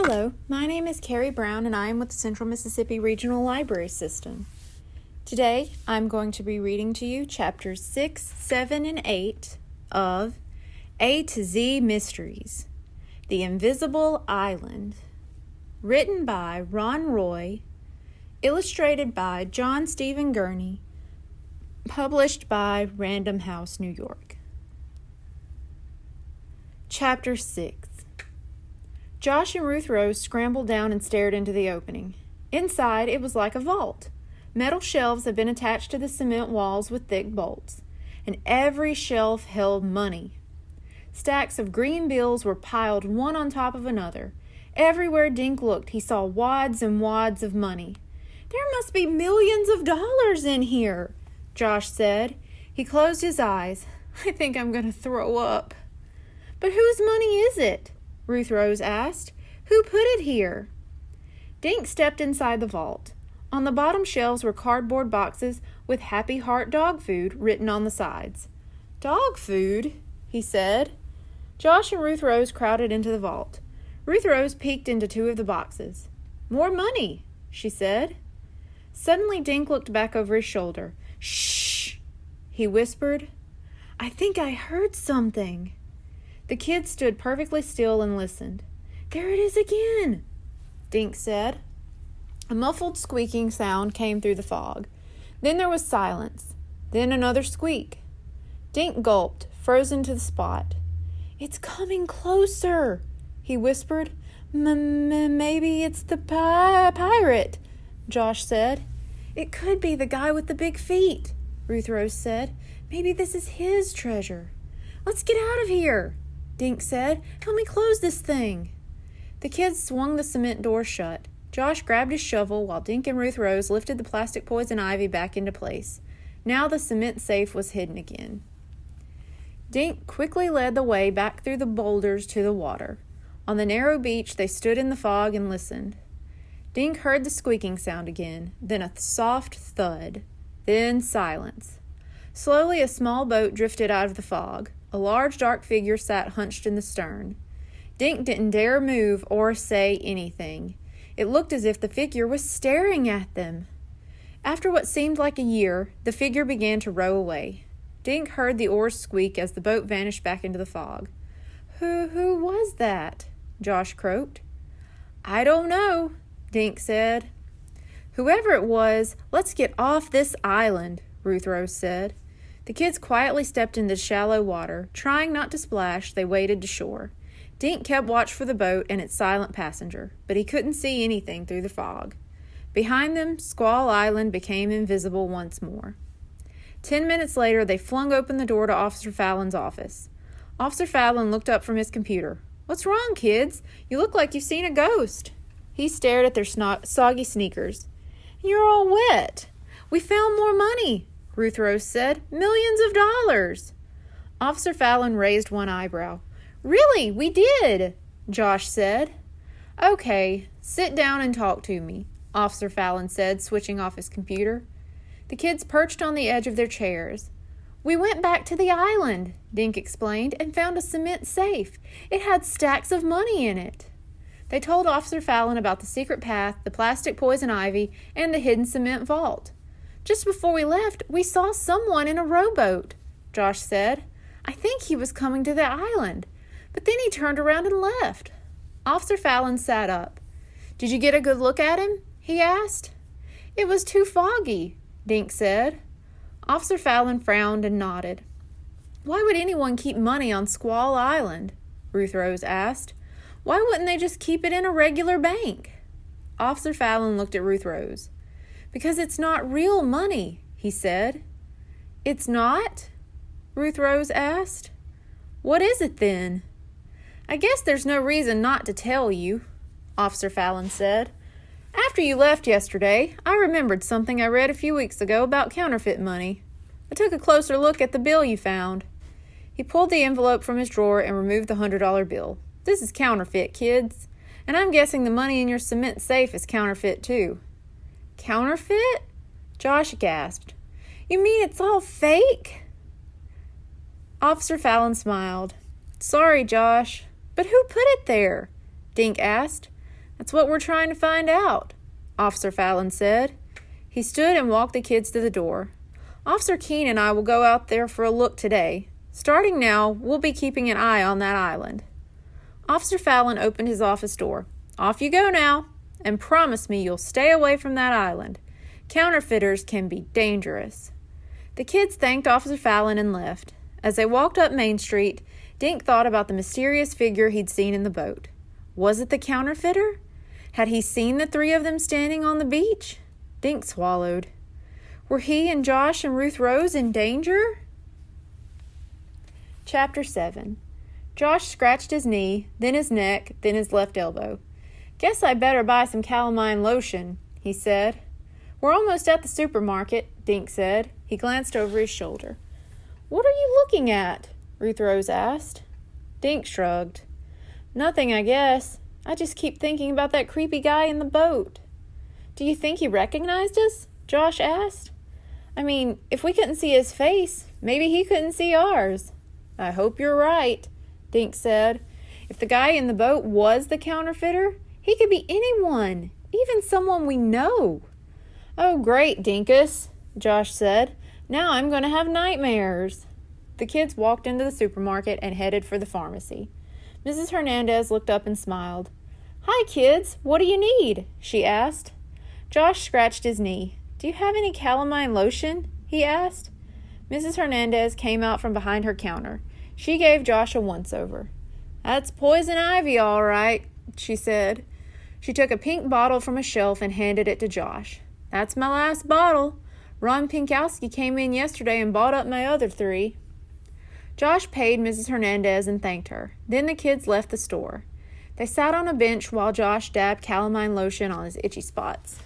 Hello, my name is Carrie Brown and I am with the Central Mississippi Regional Library System. Today, I'm going to be reading to you chapters 6, 7, and 8 of A to Z Mysteries, The Invisible Island, written by Ron Roy, illustrated by John Stephen Gurney, published by Random House, New York. Chapter 6. Josh and Ruth Rose scrambled down and stared into the opening. Inside, it was like a vault. Metal shelves had been attached to the cement walls with thick bolts, and every shelf held money. Stacks of green bills were piled one on top of another. Everywhere Dink looked, he saw wads and wads of money. "There must be millions of dollars in here," Josh said. He closed his eyes. "I think I'm going to throw up." "But whose money is it?" Ruth Rose asked. "Who put it here?" Dink stepped inside the vault. On the bottom shelves were cardboard boxes with Happy Heart dog food written on the sides. "Dog food?" he said. Josh and Ruth Rose crowded into the vault. Ruth Rose peeked into two of the boxes. "More money," she said. Suddenly Dink looked back over his shoulder. "Shh," he whispered. "I think I heard something." The kids stood perfectly still and listened. "There it is again," Dink said. A muffled squeaking sound came through the fog. Then there was silence. Then another squeak. Dink gulped, frozen to the spot. "It's coming closer," he whispered. Maybe it's the pirate," Josh said. "It could be the guy with the big feet," Ruth Rose said. "Maybe this is his treasure." "Let's get out of here," Dink said. "Help me close this thing." The kids swung the cement door shut. Josh grabbed his shovel while Dink and Ruth Rose lifted the plastic poison ivy back into place. Now the cement safe was hidden again. Dink quickly led the way back through the boulders to the water. On the narrow beach, they stood in the fog and listened. Dink heard the squeaking sound again, then a soft thud, then silence. Slowly a small boat drifted out of the fog. A large dark figure sat hunched in the stern. Dink didn't dare move or say anything. It looked as if the figure was staring at them. After what seemed like a year, the figure began to row away. Dink heard the oars squeak as the boat vanished back into the fog. Who was that?" Josh croaked. "I don't know," Dink said. "Whoever it was, let's get off this island," Ruth Rose said. The kids quietly stepped into shallow water. Trying not to splash, they waded to shore. Dink kept watch for the boat and its silent passenger, but he couldn't see anything through the fog. Behind them, Squall Island became invisible once more. 10 minutes later, they flung open the door to Officer Fallon's office. Officer Fallon looked up from his computer. "What's wrong, kids? You look like you've seen a ghost." He stared at their soggy sneakers. "You're all wet." "We found more money," Ruth Rose said. "Millions of dollars." Officer Fallon raised one eyebrow. "Really, we did," Josh said. "Okay, sit down and talk to me," Officer Fallon said, switching off his computer. The kids perched on the edge of their chairs. "We went back to the island," Dink explained, "and found a cement safe. It had stacks of money in it." They told Officer Fallon about the secret path, the plastic poison ivy, and the hidden cement vault. "Just before we left, we saw someone in a rowboat," Josh said. "I think he was coming to the island, but then he turned around and left." Officer Fallon sat up. "Did you get a good look at him?" he asked. "It was too foggy," Dink said. Officer Fallon frowned and nodded. "Why would anyone keep money on Squall Island?" Ruth Rose asked. "Why wouldn't they just keep it in a regular bank?" Officer Fallon looked at Ruth Rose. "Because it's not real money," he said. "It's not?" Ruth Rose asked. "What is it then?" "I guess there's no reason not to tell you," Officer Fallon said. "After you left yesterday, I remembered something I read a few weeks ago about counterfeit money. I took a closer look at the bill you found." He pulled the envelope from his drawer and removed the $100 bill. "This is counterfeit, kids. And I'm guessing the money in your cement safe is counterfeit, too." "Counterfeit?" Josh gasped. "You mean it's all fake?" Officer Fallon smiled. "Sorry, Josh. But who put it there?" Dink asked. That's what we're trying to find out, Officer Fallon said. He stood and walked the kids to the door. Officer Keene and I will go out there for a look today. Starting now, we'll be keeping an eye on that island. Officer Fallon opened his office door. Off you go now, and promise me you'll stay away from that island. Counterfeiters can be dangerous. The kids thanked Officer Fallon and left. As they walked up Main Street, Dink thought about the mysterious figure he'd seen in the boat. Was it the counterfeiter? Had he seen the three of them standing on the beach? Dink swallowed. Were he and Josh and Ruth Rose in danger? Chapter 7. Josh scratched his knee, then his neck, then his left elbow. Guess I better buy some calamine lotion, he said. We're almost at the supermarket, Dink said. He glanced over his shoulder. What are you looking at? Ruth Rose asked. Dink shrugged. Nothing, I guess. I just keep thinking about that creepy guy in the boat. Do you think he recognized us? Josh asked. I mean, if we couldn't see his face, maybe he couldn't see ours. I hope you're right, Dink said. If the guy in the boat was the counterfeiter, he could be anyone, even someone we know. Oh, great, Dinkus, Josh said. Now I'm going to have nightmares. The kids walked into the supermarket and headed for the pharmacy. Mrs. Hernandez looked up and smiled. Hi, kids. What do you need? She asked. Josh scratched his knee. Do you have any calamine lotion? He asked. Mrs. Hernandez came out from behind her counter. She gave Josh a once-over. That's poison ivy, all right, she said. She took a pink bottle from a shelf and handed it to Josh. That's my last bottle. Ron Pinkowski came in yesterday and bought up my other 3. Josh paid Mrs. Hernandez and thanked her. Then the kids left the store. They sat on a bench while Josh dabbed calamine lotion on his itchy spots.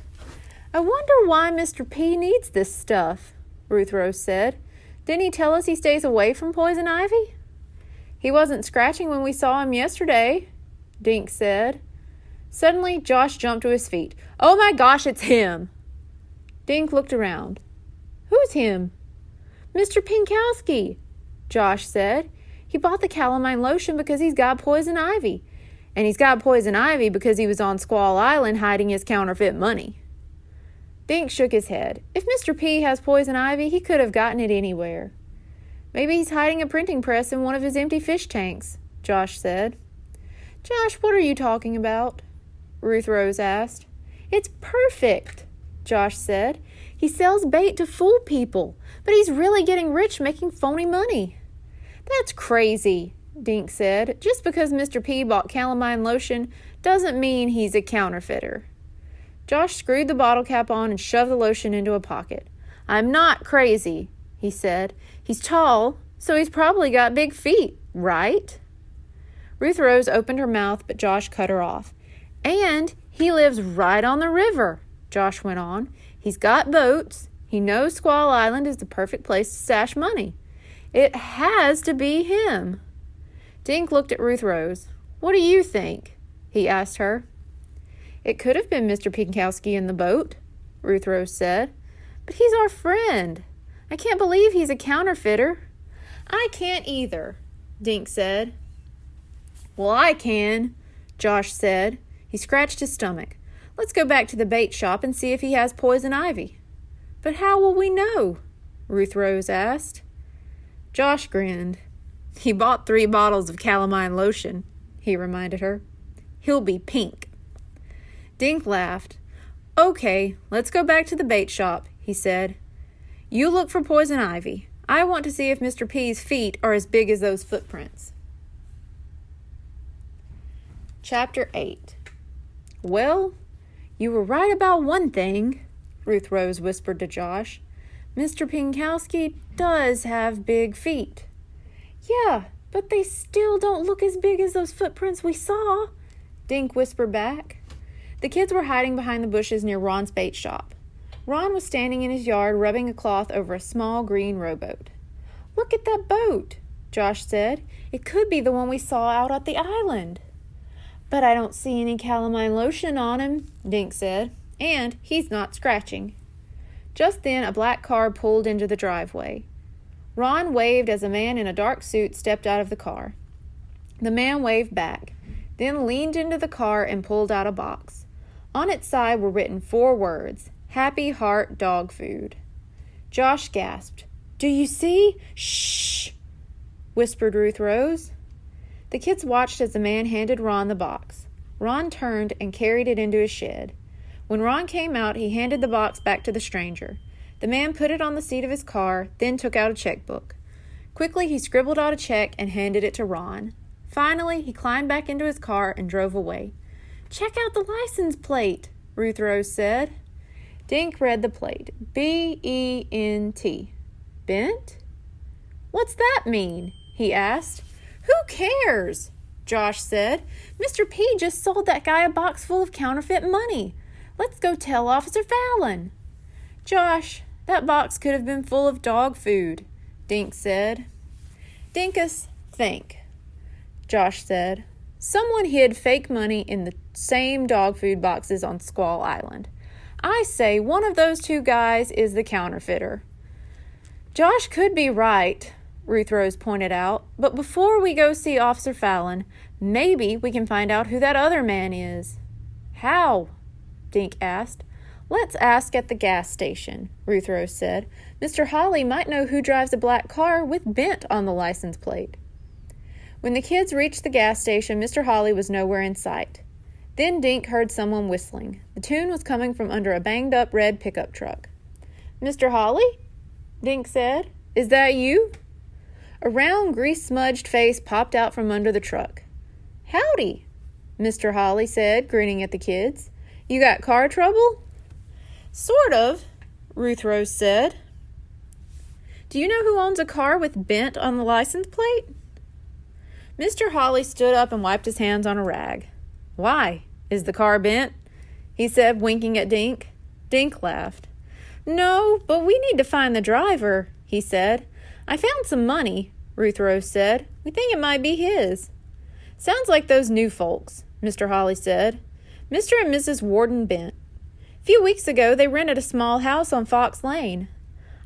I wonder why Mr. P needs this stuff, Ruth Rose said. Didn't he tell us he stays away from poison ivy? He wasn't scratching when we saw him yesterday, Dink said. Suddenly, Josh jumped to his feet. Oh my gosh, it's him! Dink looked around. Who's him? Mr. Pinkowski, Josh said. He bought the calamine lotion because he's got poison ivy. And he's got poison ivy because he was on Squall Island hiding his counterfeit money. Dink shook his head. If Mr. P has poison ivy, he could have gotten it anywhere. Maybe he's hiding a printing press in one of his empty fish tanks, Josh said. Josh, what are you talking about? Ruth Rose asked. It's perfect, Josh said. He sells bait to fool people, but he's really getting rich making phony money. That's crazy, Dink said. Just because Mr. P bought calamine lotion doesn't mean he's a counterfeiter. Josh screwed the bottle cap on and shoved the lotion into a pocket. I'm not crazy, he said. He's tall, so he's probably got big feet, right? Ruth Rose opened her mouth, but Josh cut her off. And he lives right on the river, Josh went on. He's got boats. He knows Squall Island is the perfect place to stash money. It has to be him. Dink looked at Ruth Rose. What do you think? He asked her. It could have been Mr. Pinkowski in the boat, Ruth Rose said. But he's our friend. I can't believe he's a counterfeiter. I can't either, Dink said. Well, I can, Josh said. He scratched his stomach. Let's go back to the bait shop and see if he has poison ivy. But how will we know? Ruth Rose asked. Josh grinned. He bought 3 bottles of calamine lotion, he reminded her. He'll be pink. Dink laughed. Okay, let's go back to the bait shop, he said. You look for poison ivy. I want to see if Mr. P's feet are as big as those footprints. Chapter 8. Well, you were right about one thing, Ruth Rose whispered to Josh. Mr. Pinkowski does have big feet. Yeah, but they still don't look as big as those footprints we saw, Dink whispered back. The kids were hiding behind the bushes near Ron's bait shop. Ron was standing in his yard rubbing a cloth over a small green rowboat. Look at that boat, Josh said. It could be the one we saw out at the island. But I don't see any calamine lotion on him, Dink said, and he's not scratching. Just then a black car pulled into the driveway. Ron waved as a man in a dark suit stepped out of the car. The man waved back. then leaned into the car and pulled out a box. On its side were written 4 words, Happy Heart Dog Food. Josh gasped. "Do you see?" "Shh," whispered Ruth Rose. The kids watched as the man handed Ron the box. Ron turned and carried it into his shed. When Ron came out, he handed the box back to the stranger. The man put it on the seat of his car, then took out a checkbook. Quickly, he scribbled out a check and handed it to Ron. Finally, he climbed back into his car and drove away. "Check out the license plate," Ruth Rose said. Dink read the plate. B-E-N-T. Bent? "What's that mean?" he asked. "Who cares?" Josh said. "Mr. P just sold that guy a box full of counterfeit money. Let's go tell Officer Fallon." "Josh, that box could have been full of dog food," Dink said. "Dinkus, think," Josh said. "Someone hid fake money in the same dog food boxes on Squall Island. I say one of those 2 guys is the counterfeiter." "Josh could be right," Ruth Rose pointed out, "but before we go see Officer Fallon, maybe we can find out who that other man is." "How?" Dink asked. "Let's ask at the gas station," Ruth Rose said. "Mr. Holly might know who drives a black car with Bent on the license plate." When the kids reached the gas station, Mr. Holly was nowhere in sight. Then Dink heard someone whistling. The tune was coming from under a banged-up red pickup truck. "Mr. Holly?" Dink said. "Is that you?" A round, grease-smudged face popped out from under the truck. "Howdy," Mr. Holly said, grinning at the kids. "You got car trouble?" "Sort of," Ruth Rose said. "Do you know who owns a car with Bent on the license plate?" Mr. Holly stood up and wiped his hands on a rag. "Why? Is the car bent?" he said, winking at Dink. Dink laughed. "No, but we need to find the driver," he said. "I found some money," Ruth Rose said. "We think it might be his." "Sounds like those new folks," Mr. Holly said. "Mr. and Mrs. Warden Bent. A few weeks ago, they rented a small house on Fox Lane.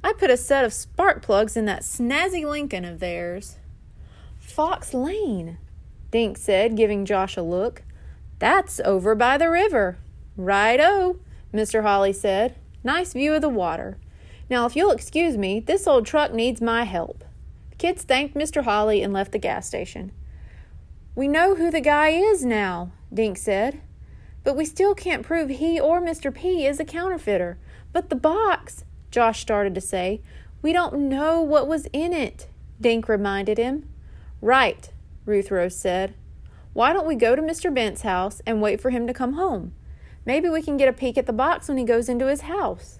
I put a set of spark plugs in that snazzy Lincoln of theirs." "Fox Lane," Dink said, giving Josh a look. "That's over by the river." "Right-o," Mr. Holly said. "Nice view of the water. Now, if you'll excuse me, this old truck needs my help." The kids thanked Mr. Holly and left the gas station. "We know who the guy is now," Dink said. "But we still can't prove he or Mr. P is a counterfeiter. But the box," Josh started to say. "We don't know what was in it," Dink reminded him. "Right," Ruth Rose said. "Why don't we go to Mr. Bent's house and wait for him to come home? Maybe we can get a peek at the box when he goes into his house."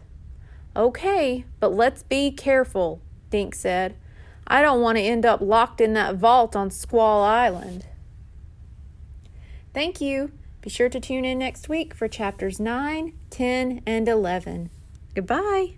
"Okay, but let's be careful," Dink said. "I don't want to end up locked in that vault on Squall Island." Thank you. Be sure to tune in next week for chapters 9, 10, and 11. Goodbye.